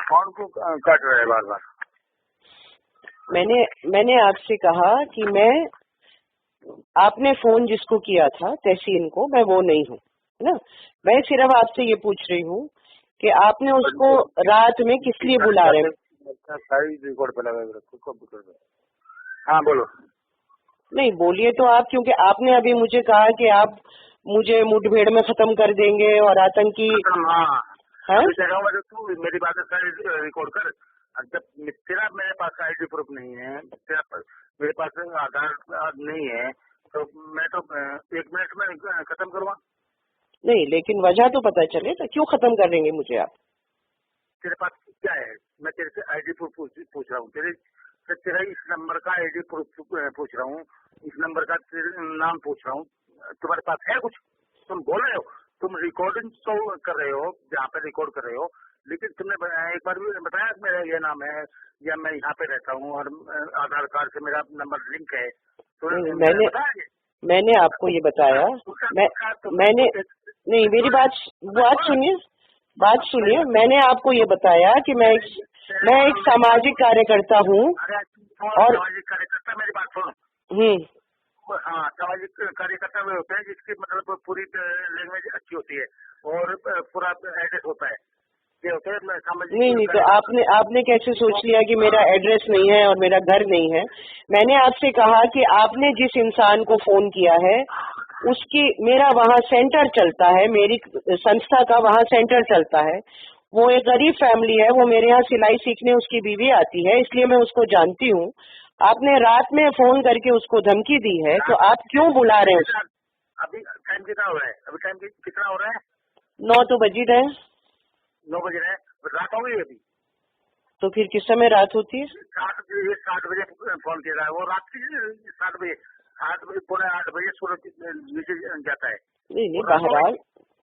Phone को काट रहा है बार बार। मैंने आपसे कहा कि आपने फोन जिसको किया था तहसीन को, मैं वो नहीं हूँ, है ना। मैं सिर्फ आपसे ये पूछ रही हूँ कि आपने उसको रात में किस लिए बुला रहे हैं। सारी रिकॉर्ड पे लगा रखो कंप्यूटर पे। हाँ बोलो। नहीं बोलिए तो आप, क्योंकि आपने अभी मुझे कहा कि आप मुझे मुठभेड़ में खत्म कर देंगे और आतंकी। हाँ तू मेरी बात सारी रिकॉर्ड कर। जब तेरा मेरे पास आईडी प्रूफ नहीं है, मेरे पास आधार नहीं है, तो मैं तो 1 मिनट में खत्म करूँगा। नहीं, लेकिन वजह तो पता चले तो क्यों खत्म कर देंगे मुझे आप। तेरे पास क्या है? मैं तेरे से आईडी प्रूफ पूछ रहा हूँ, तेरा इस नंबर का आईडी प्रूफ पूछ रहा हूँ, इस नंबर का नाम पूछ रहा हूँ। तुम्हारे पास है कुछ? तुम बोल रहे हो, तुम रिकॉर्डिंग तो कर रहे हो जहाँ पे रिकॉर्ड कर रहे हो, लेकिन तुमने एक बार भी बताया मेरा ये नाम है या मैं यहाँ पे रहता हूँ और आधार कार्ड से मेरा नंबर लिंक है, तो मैंने आपको ये बताया। मैंने नहीं, मेरी बात सुनिए। मैंने आपको ये बताया कि मैं एक सामाजिक कार्यकर्ता हूँ। और सामाजिक कार्यकर्ता, मेरी बात सुनो। हाँ, सामाजिक कार्यकर्ता वे होते हैं जिसकी मतलब पूरी लैंग्वेज अच्छी होती है और पूरा एड्रेस होता है, ये होते हैं सामाजिक। नहीं, तो आपने कैसे सोच लिया कि मेरा एड्रेस नहीं है और मेरा घर नहीं है। मैंने आपसे कहा कि आपने जिस इंसान को फोन किया है मेरा वहाँ सेंटर चलता है, मेरी संस्था का वहाँ सेंटर चलता है। वो एक गरीब फैमिली है, वो मेरे यहाँ सिलाई सीखने उसकी बीवी आती है, इसलिए मैं उसको जानती हूँ। आपने रात में फोन करके उसको धमकी दी है, तो आप क्यों बुला रहे हैं? अभी टाइम कितना हो रहा है? अभी टाइम कितना हो रहा है? 9 तो बज ही रहे। 9 बज रहे हैं, रात हो गई अभी। तो फिर किस समय रात होती है? 7 बजे फोन किया है, वो रात की 7 बजे, 8 बजे, पौने 8 बजे सूरज नीचे जाता है। नहीं बहरहाल,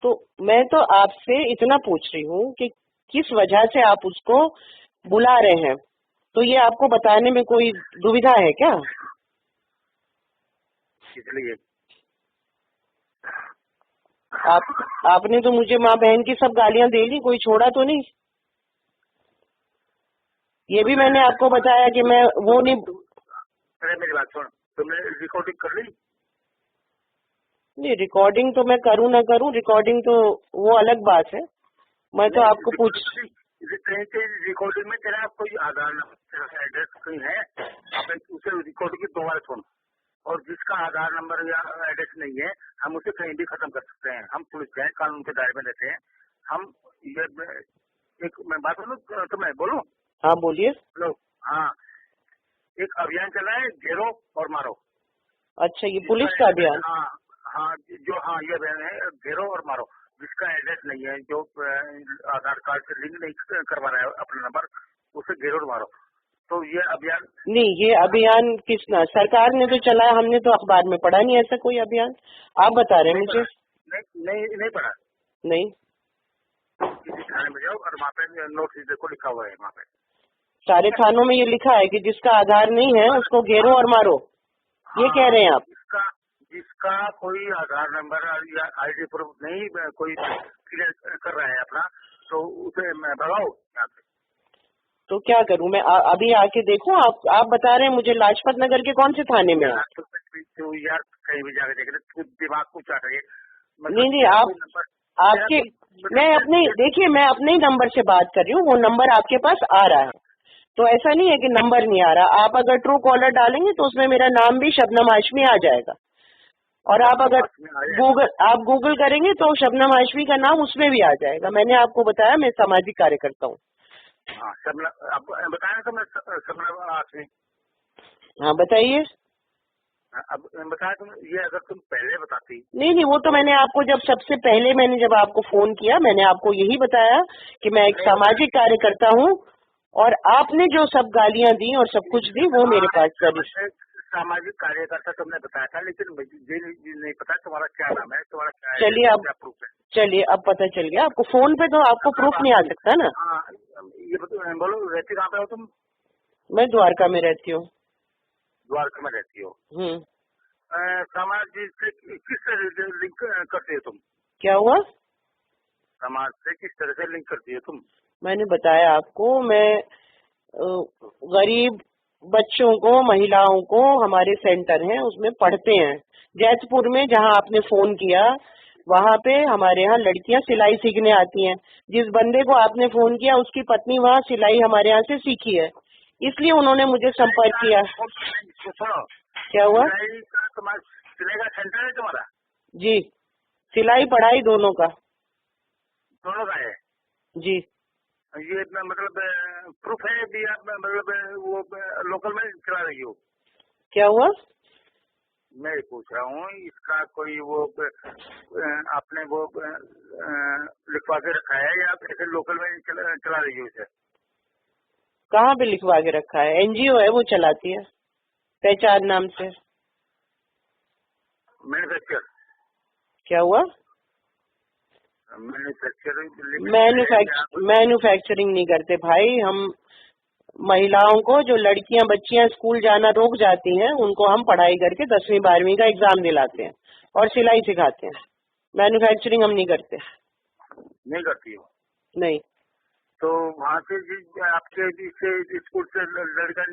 तो मैं तो आपसे इतना पूछ रही हूँ कि किस वजह से आप उसको बुला रहे हैं, तो ये आपको बताने में कोई दुविधा है क्या? इसलिए आपने तो मुझे माँ बहन की सब गालियाँ दे ली, कोई छोड़ा तो नहीं। ये भी मैंने आपको बताया कि मैं वो नहीं। अरे मेरी बात सुन, तुमने रिकॉर्डिंग कर ली? नहीं, रिकॉर्डिंग तो मैं करूँ ना करूँ, रिकॉर्डिंग तो वो अलग बात है। मैं तो आपको पूछ रिकॉर्डिंग में तेरा कोई आधार नंबर, एड्रेस कहीं है? आप उसे रिकॉर्डिंग की 2 बार सुन, और जिसका आधार नंबर या एड्रेस नहीं है हम उसे कहीं भी खत्म कर सकते हैं। हम पुलिस हैं, कानून के दायरे में रहते हैं हम। ये एक मैं बात बोलूं तो मैं बोलूं? हाँ बोलिए। लो, हाँ, एक अभियान चला है, घेरो और मारो। अच्छा, ये पुलिस का अभियान? हाँ, ये अभियान है, घेरो और मारो। जिसका एड्रेस नहीं है, जो आधार कार्ड से लिंक नहीं करवा रहा है अपना नंबर, उसे घेरो और मारो। तो ये अभियान नहीं, ये अभियान किसना, सरकार ने तो चलाया, हमने तो अखबार में पढ़ा नहीं ऐसा कोई अभियान। आप बता रहे हैं मुझे? नहीं पढ़ा। नहीं, किसी थाने में जाओ और वहाँ पे नोटिस देखो, लिखा हुआ है वहाँ पे। सारे थानों में ये लिखा है कि जिसका आधार नहीं है उसको घेरो और मारो। ये कह रहे हैं आप? जिसका कोई आधार नंबर या आईडी प्रूफ नहीं कोई क्लियर कर रहा है अपना, तो उसे भगाओ यहाँ से। तो क्या करूं मैं? अभी आके देखूं? आप बता रहे हैं मुझे लाजपत नगर के कौन से थाने में? तो यार कहीं भी जाकर देख रहे, दिमाग को चाट रही है। नहीं, आपके मैं अपने ही नंबर से बात कर रही हूँ, वो नंबर आपके पास आ रहा है, तो ऐसा नहीं है कि नंबर नहीं आ रहा। आप अगर ट्रू कॉलर डालेंगे तो उसमें मेरा नाम भी शबनम हाशमी आ जाएगा, और आप अगर गूगल करेंगे तो शबनम हाशमी का नाम उसमें भी आ जाएगा। मैंने आपको बताया मैं सामाजिक कार्यकर्ता हूँ। हाँ, आपको बताया तो मैं शबनम हाशमी। हाँ बताइए। अब बताया तुम, ये अगर तुम पहले बताती। नहीं, वो तो मैंने आपको सबसे पहले जब आपको फोन किया, मैंने आपको यही बताया कि मैं एक सामाजिक कार्यकर्ता हूँ, और आपने जो सब गालियाँ दी और सब कुछ दी वो मेरे पास सामाजिक कार्यकर्ता तुमने बताया था, लेकिन मुझे नहीं पता तुम्हारा क्या नाम है, तुम्हारा क्या है, चलिए अब प्रूफ है। चलिए अब पता चल गया आपको। फोन पे तो आपको प्रूफ नहीं आ सकता ना। ये बोलो, रहती कहाँ पे हो तुम? मैं द्वारका में रहती हूँ। द्वारका में रहती हो? समाज से किस तरह से लिंक करती हो तुम? क्या हुआ? समाज से किस तरह से लिंक करती हो तुम? मैंने बताया आपको, मैं गरीब बच्चों को, महिलाओं को, हमारे सेंटर हैं उसमें पढ़ते हैं। जैतपुर में जहां आपने फोन किया वहां पे हमारे यहाँ लड़कियां सिलाई सीखने आती हैं। जिस बंदे को आपने फोन किया उसकी पत्नी वहाँ सिलाई हमारे यहाँ से सीखी है, इसलिए उन्होंने मुझे संपर्क किया। सुनो, क्या हुआ? सिलाई का सेंटर है तुम्हारा? जी, सिलाई पढ़ाई दोनों का। दोनों का है जी। ये मतलब प्रूफ है भी आप मतलब वो लोकल में चला रही हो? क्या हुआ? मैं पूछ रहा हूँ इसका कोई वो आपने वो लिखवा के रखा है या ऐसे लोकल में चला रही हो इसे? कहाँ पे लिखवा के रखा है? एनजीओ है वो चलाती है, पहचान नाम से। मैन्युफैक्चर? क्या हुआ? मैन्युफैक्चरिंग नहीं करते भाई हम। महिलाओं को, जो लड़कियां बच्चियां स्कूल जाना रोक जाती हैं, उनको हम पढ़ाई करके 10वीं 12वीं का एग्जाम दिलाते हैं और सिलाई सिखाते हैं। मैन्युफैक्चरिंग हम नहीं करते। नहीं करती हो? नहीं। तो वहाँ से आपके स्कूल से लड़का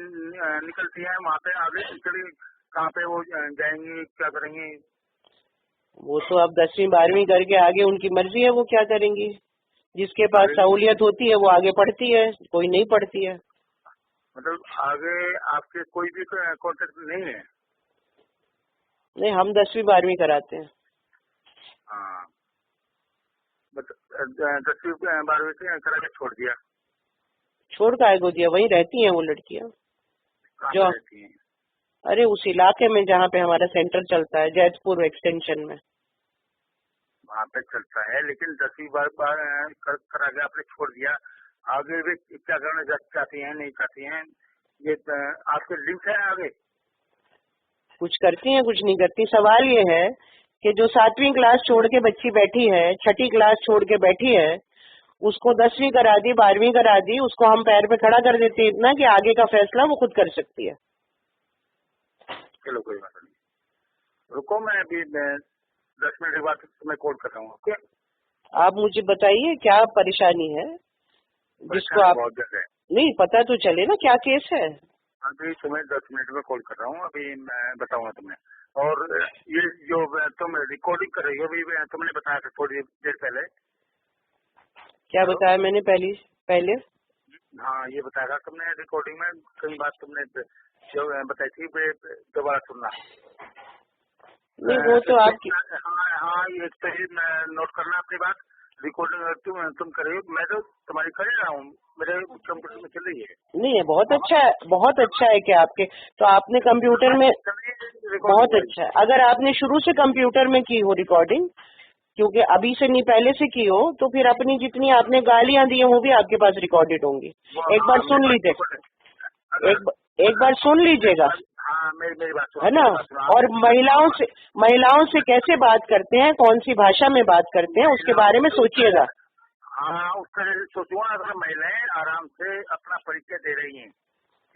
निकलती है, वहाँ पे आगे कहाँ पे वो जाएंगी, क्या करेंगी? वो तो अब 10वीं 12वीं करके आगे उनकी मर्जी है, वो क्या करेंगी। जिसके पास सहूलियत होती है वो आगे पढ़ती है, कोई नहीं पढ़ती है। मतलब आगे आपके कोई भी कॉन्टेक्ट नहीं है? नहीं, हम 10वीं 12वीं कराते हैं। हाँ, 10वीं 12वीं करा के छोड़ दिया? छोड़ काहे को दिया? वहीं रहती हैं वो लड़कियाँ जो रहती हैं? अरे उस इलाके में जहाँ पे हमारा सेंटर चलता है, जैतपुर एक्सटेंशन में। वहाँ पे चलता है, लेकिन 10वीं बार करा के आपने छोड़ दिया। आगे भी क्या करना चाहती हैं, नहीं चाहती हैं, ये आपके लिंक है आगे? कुछ करती हैं, कुछ नहीं करती। सवाल ये है कि जो 7वीं क्लास छोड़ के बच्ची बैठी है, 6ठी क्लास छोड़ के बैठी है, उसको 10वीं करा दी, 12वीं करा दी, उसको हम पैर पे खड़ा कर देते इतना कि आगे का फैसला वो खुद कर सकती है। चलो कोई बात नहीं, रुको, मैं अभी 10 मिनट के बाद तुम्हें कॉल कर रहा हूँ। ओके, आप मुझे बताइए क्या परेशानी है जिसको आप नहीं पता तो चले ना क्या केस है। अभी तुम्हें 10 मिनट में कॉल कर रहा हूँ, अभी मैं बताऊंगा तुम्हें। और ये जो तुम रिकॉर्डिंग कर रही हो, अभी तुमने बताया था थोड़ी देर पहले। क्या बताया मैंने पहले? हाँ, ये बताया था तुमने रिकॉर्डिंग में, कई बात तुमने जो बताई थी दोबारा सुनना। नहीं वो तो आपकी हाँ, एक सही नोट करना अपनी बात। रिकॉर्डिंग तुम कर रही हो, मैं तो तुम्हारी कर रहा हूँ, मेरे कंप्यूटर में चल रही है। नहीं है, बहुत अच्छा है कि आपके, तो आपने कंप्यूटर में, बहुत अच्छा है। अगर आपने शुरू से कंप्यूटर में की हो रिकॉर्डिंग, क्योंकि अभी से नहीं पहले से की हो, तो फिर अपनी जितनी आपने गालियां दी वो भी आपके पास रिकॉर्डेड होंगी। एक बार सुन लीजिए, एक बार सुन लीजिएगा। हाँ, मेरी बात है ना। और महिलाओं से कैसे बात करते हैं, कौन सी भाषा में बात करते हैं, उसके बारे में सोचिएगा। हाँ, उस तरह से सोचूंगा। अगर महिलाएं आराम से अपना परिचय दे रही हैं,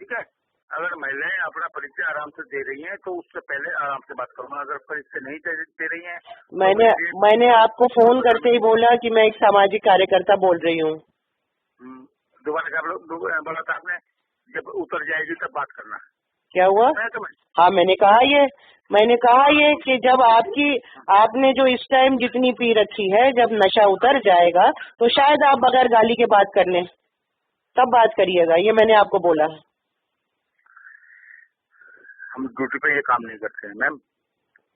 ठीक है, अगर महिलाएं अपना परिचय आराम से दे रही हैं तो उससे पहले आराम से बात करूंगा। अगर परिचय नहीं दे रही हैं, मैंने आपको फोन करते ही बोला कि मैं एक सामाजिक कार्यकर्ता बोल रही हूँ। दोबारा क्या बोला था आपने? जब उतर जाएगी तब बात करना। क्या हुआ? हाँ, मैंने कहा ये कि जब आपने जो इस टाइम जितनी पी रखी है, जब नशा उतर जाएगा तो शायद आप बगैर गाली के बात कर लें, तब बात करिएगा, ये मैंने आपको बोला। हम ड्यूटी पे ये काम नहीं करते हैं मैम,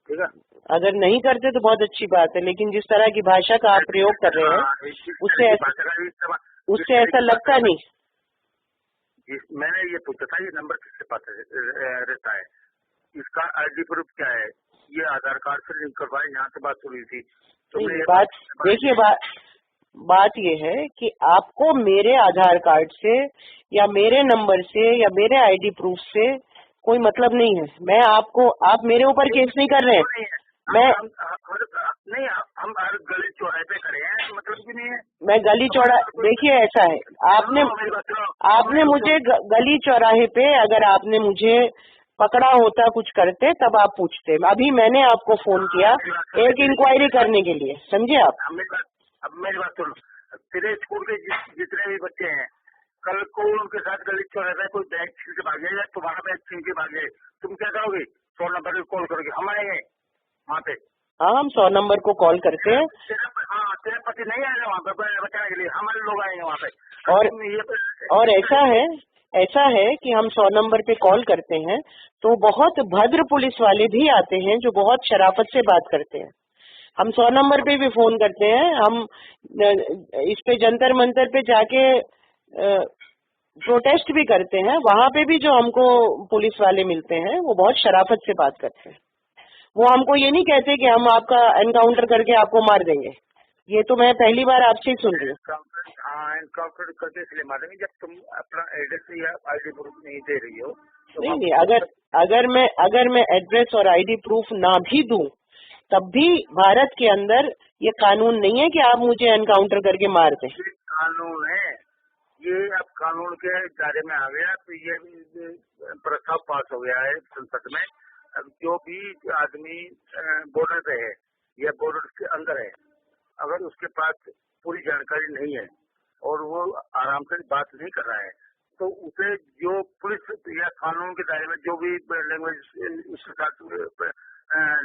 ठीक है। अगर नहीं करते तो बहुत अच्छी बात है, लेकिन जिस तरह की भाषा का आप प्रयोग कर रहे हैं उससे ऐसा लगता नहीं। मैंने ये पूछा था, ये नंबर किसके पास रहता है, इसका आईडी प्रूफ क्या है? ये आधार कार्ड से लिंक करवाए, यहाँ से बात हुई थी। देखिए, बात ये है कि आपको मेरे आधार कार्ड से या मेरे नंबर से या मेरे आईडी प्रूफ से कोई मतलब नहीं है। आप मेरे ऊपर केस नहीं कर रहे हैं। हम हर गली चौराहे पे खड़े हैं, मतलब भी नहीं है। मैं गली चौराहे, देखिए ऐसा है, आपने मुझे गली चौराहे पे अगर आपने मुझे पकड़ा होता कुछ करते तब आप पूछते। अभी मैंने आपको फोन किया एक इंक्वायरी करने के लिए, समझे आप? अब मेरी बात सुनो, तेरे स्कूल के जितने भी बच्चे हैं, कल को उनके साथ गली चोर रहता है, कोई बैग छीन के भागे या तुम्हारा बैग छीन के भागे, तुम क्या करोगे? 100 नंबर पे कॉल करोगे, हम आएंगे वहाँ पे। हाँ, हम 100 नंबर को कॉल करते हैं। तेरा पति नहीं आएगा वहाँ पे बचाने के लिए, हमारे लोग आएंगे वहाँ पे। और ऐसा है कि हम 100 नंबर पे कॉल करते हैं तो बहुत भद्र पुलिस वाले भी आते हैं जो बहुत शराफत से बात करते हैं। हम 100 नंबर पे भी फोन करते हैं, हम इस पे जंतर मंतर पे जाके प्रोटेस्ट भी करते हैं, वहां पे भी जो हमको पुलिस वाले मिलते हैं वो बहुत शराफत से बात करते हैं। वो हमको ये नहीं कहते कि हम आपका एनकाउंटर करके आपको मार देंगे। ये तो मैं पहली बार आपसे ही सुन रही हूँ। हाँ, एनकाउंटर करके इसलिए मारेंगे जब तुम अपना एड्रेस या आईडी प्रूफ नहीं दे रही हो। तो नहीं, अगर मैं एड्रेस और आईडी प्रूफ ना भी दूं तब भी भारत के अंदर ये कानून नहीं है कि आप मुझे एनकाउंटर करके मार दें। कानून है ये, अब कानून के दायरे में आ गया तो ये प्रस्ताव पास हो गया है संसद में। अब जो भी आदमी बॉर्डर पे है या बॉर्डर के अंदर है, अगर उसके पास पूरी जानकारी नहीं है और वो आराम से बात नहीं कर रहा है, तो उसे जो पुलिस या कानून के दायरे में जो भी लैंग्वेज उसके साथ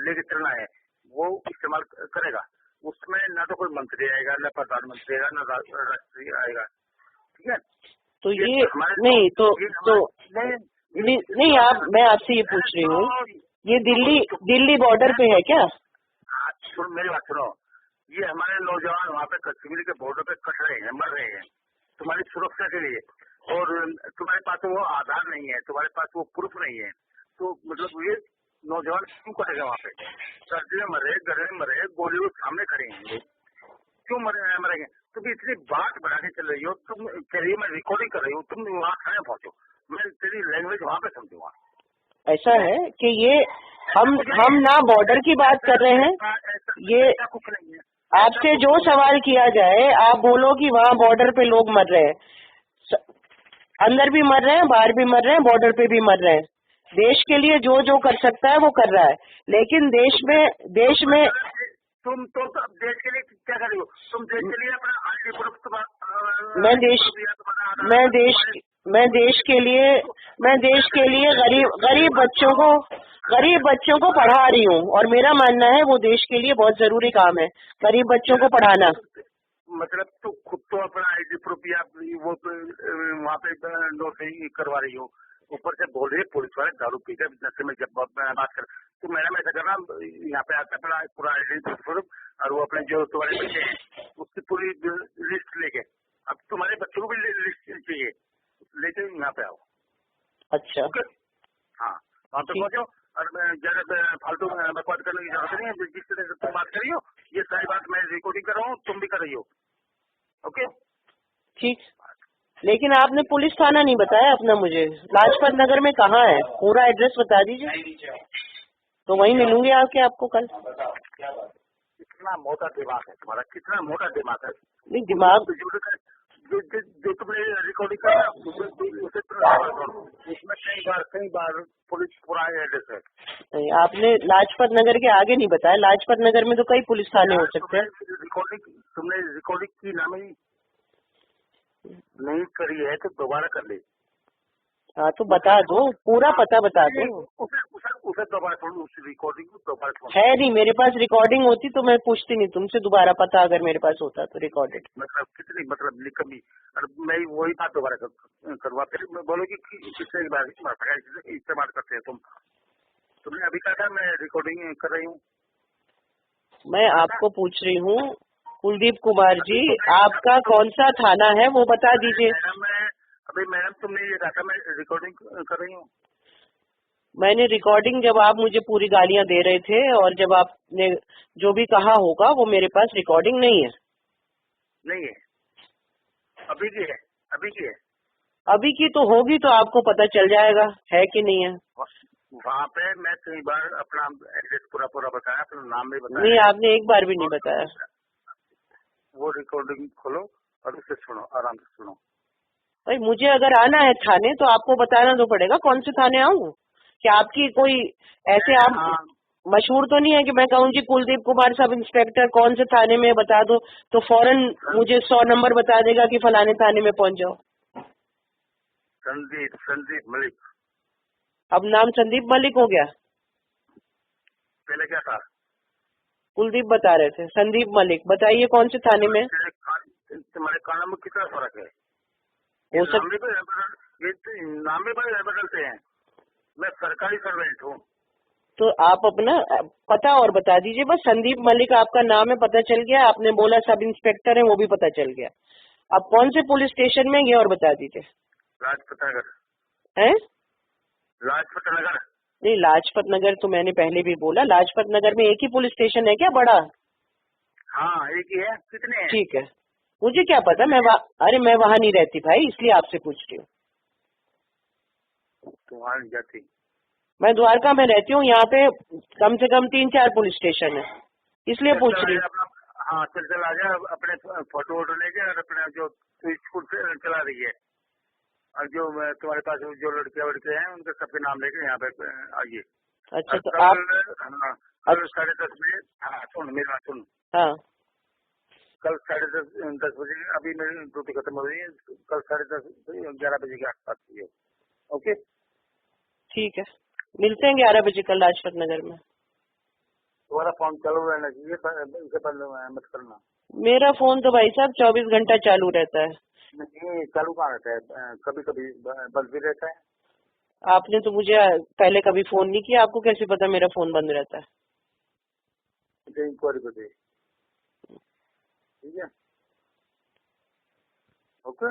लेके चलना है वो इस्तेमाल करेगा। उसमें ना तो कोई मंत्री आएगा, ना प्रधानमंत्री आएगा, ना राष्ट्रपति आएगा। ठीक है, तो ये नहीं नहीं आप, मैं आपसे ये पूछ रही हूँ, ये दिल्ली बॉर्डर पे है क्या? सुन, मेरी बात सुनो। ये हमारे नौजवान वहाँ पे कश्मीर के बॉर्डर पे कट रहे हैं, मर रहे हैं तुम्हारी सुरक्षा के लिए, और तुम्हारे पास वो आधार नहीं है, तुम्हारे पास वो प्रूफ नहीं है, तो मतलब ये नौजवान क्यों कटेगा वहाँ पे? सर्दी में मरे, गर्मी में मरे, गोली वो सामने खड़े हैं, क्यों मरेंगे? तुम इतनी बात बढ़ा के चल रही हो, तुम कह रही हो मैं रिकॉर्डिंग कर रही हूँ, तुम वहाँ खड़े पहुँचो, मैं तेरी लैंग्वेज वहाँ पे समझूंगा। ऐसा है कि ये हम ना बॉर्डर की बात कर रहे हैं, ये कुछ नहीं है। आपसे जो सवाल किया जाए आप बोलो कि वहाँ बॉर्डर पे लोग मर रहे हैं, अंदर भी मर रहे हैं, बाहर भी मर रहे हैं, बॉर्डर पे भी मर रहे हैं। देश के लिए जो कर सकता है वो कर रहा है, लेकिन देश में तुम तो देश के लिए क्या कर रही हो? तुम देश के लिए अपना आईडी प्रूफ मैं देश के लिए गरीब बच्चों को पढ़ा रही हूँ, और मेरा मानना है वो देश के लिए बहुत जरूरी काम है, गरीब बच्चों को पढ़ाना। मतलब तो खुद तो अपना आईडी प्रूफ या वो वहाँ पे नोटरी करवा रही हो, ऊपर से बोल रही है पुलिस वाले दारू पी कर नशे में जब बात कर, तो मैडम ऐसा करना, यहाँ पे आता अपना पूरा आईडी प्रूफ और वो अपने जो तुम्हारे बच्चे हैं उसकी पूरी लिस्ट लेके, अब तुम्हारे बच्चों को भी लिस्ट चाहिए, लेके यहाँ पे आओ। अच्छा, हाँ, वहाँ पे पहुँचो और ज्यादा फालतू बकवास करने की जरूरत नहीं है। जिस तरह से तुम बात करी हो ये सारी बात मैं रिकॉर्डिंग कर रहा हूँ, तुम भी कर रही हो। ओके, ठीक, लेकिन आपने पुलिस थाना नहीं बताया अपना मुझे। लाजपत नगर में कहाँ है? पूरा एड्रेस बता दीजिए तो वहीं मिलूंगी आके आपको कल। कितना मोटा दिमाग है तुम्हारा, कितना मोटा दिमाग है। नहीं, दिमाग जो तुमने रिकॉर्डिंग करा उसमें कई बार पुलिस पूरा एड्रेस है। नहीं, आपने लाजपत नगर के आगे नहीं बताया। लाजपत नगर में तो कई पुलिस थाने हो सकते हैं। तुमने रिकॉर्डिंग की नाम ही नहीं करी है तो दोबारा कर ले। हाँ तो बता दो, पूरा पता बता दो। उसे दोबारा छोड़ो, उस रिकॉर्डिंग को दोबारा छोड़ो। है नहीं मेरे पास, रिकॉर्डिंग होती तो मैं पूछती नहीं तुमसे दोबारा पता, अगर मेरे पास होता तो रिकॉर्डेड। मतलब कितनी मतलब निकम्मी, और मैं वही बात दोबारा करवा, फिर बोलोगी कि किससे इस्तेमाल करते हैं तुमने अभी कहा था मैं रिकॉर्डिंग कर रही हूँ। मैं आपको पूछ रही हूँ कुलदीप कुमार जी, आपका कौन सा थाना है वो बता दीजिए। अभी मैडम तुमने ये कहा था मैं रिकॉर्डिंग कर रही हूँ। मैंने रिकॉर्डिंग, जब आप मुझे पूरी गालियां दे रहे थे और जब आपने जो भी कहा होगा वो मेरे पास रिकॉर्डिंग नहीं है। नहीं है, अभी की है, अभी की तो होगी तो आपको पता चल जाएगा है कि नहीं है। वहाँ पे मैं कई बार अपना एड्रेस पूरा बताया, अपना नाम भी बताया। नहीं, आपने एक बार भी नहीं बताया। वो रिकॉर्डिंग खोलो और उसे सुनो, आराम से सुनो। भाई मुझे अगर आना है थाने तो आपको बताना तो पड़ेगा कौन से थाने आऊँ। क्या आपकी कोई ऐसे आप मशहूर तो नहीं है कि मैं कहूँ जी कुलदीप कुमार सब इंस्पेक्टर कौन से थाने में बता दो तो फौरन मुझे 100 नंबर बता देगा कि फलाने थाने में पहुंच जाओ। संदीप संदीप मलिक। अब नाम संदीप मलिक हो गया? पहले क्या था? कुलदीप बता रहे थे। संदीप मलिक, बताइए कौन से थाने में? तुम्हारे कानों में कितना फर्क है? हो नाम भी नाम भी बदलते हैं। मैं सरकारी सर्वेंट हूँ। तो आप अपना पता और बता दीजिए बस। संदीप मलिक आपका नाम है, पता चल गया। आपने बोला सब इंस्पेक्टर है, वो भी पता चल गया। अब कौन से पुलिस स्टेशन में ये और बता दीजिए। लाजपत नगर। हैं? लाजपत नगर। नहीं, लाजपत नगर तो मैंने पहले भी बोला। लाजपत नगर में एक ही पुलिस स्टेशन है क्या बड़ा? हाँ एक ही है। कितने हैं? ठीक है, मुझे क्या पता। अरे मैं वहाँ नहीं रहती भाई, इसलिए आपसे पूछ रही हूँ। वहाँ नहीं जाती? मैं द्वारका में रहती हूँ। यहाँ पे कम से कम 3-4 पुलिस स्टेशन है, इसलिए पूछ रही हूँ। हाँ चल आ जा अपने फोटो वोटो लेके और अपने जो स्कूल चला रही है और जो तुम्हारे पास जो लड़के वड़के हैं उनके सबके नाम लेके यहाँ पे आइए। अच्छा तो कल, आप कल 10:30 बजे। हाँ सुन मेरी बात सुन। हाँ कल 10:30 बजे, अभी मेरी ड्यूटी खत्म हो रही है। कल 10:30 11 बजे के आसपास चाहिए। ओके ठीक है, मिलते हैं 11 बजे कल लाजपत नगर में। तुम्हारा फोन चालू रहना चाहिए, इसे बंद मत करना। मेरा फोन तो भाई साहब 24 घंटा चालू रहता है। नहीं चालू कहाँ रहता है, कभी कभी बंद भी रहता है। आपने तो मुझे पहले कभी फोन नहीं किया, आपको कैसे पता मेरा फोन बंद रहता है? इंक्वायरी को दे। ठीक है ओके।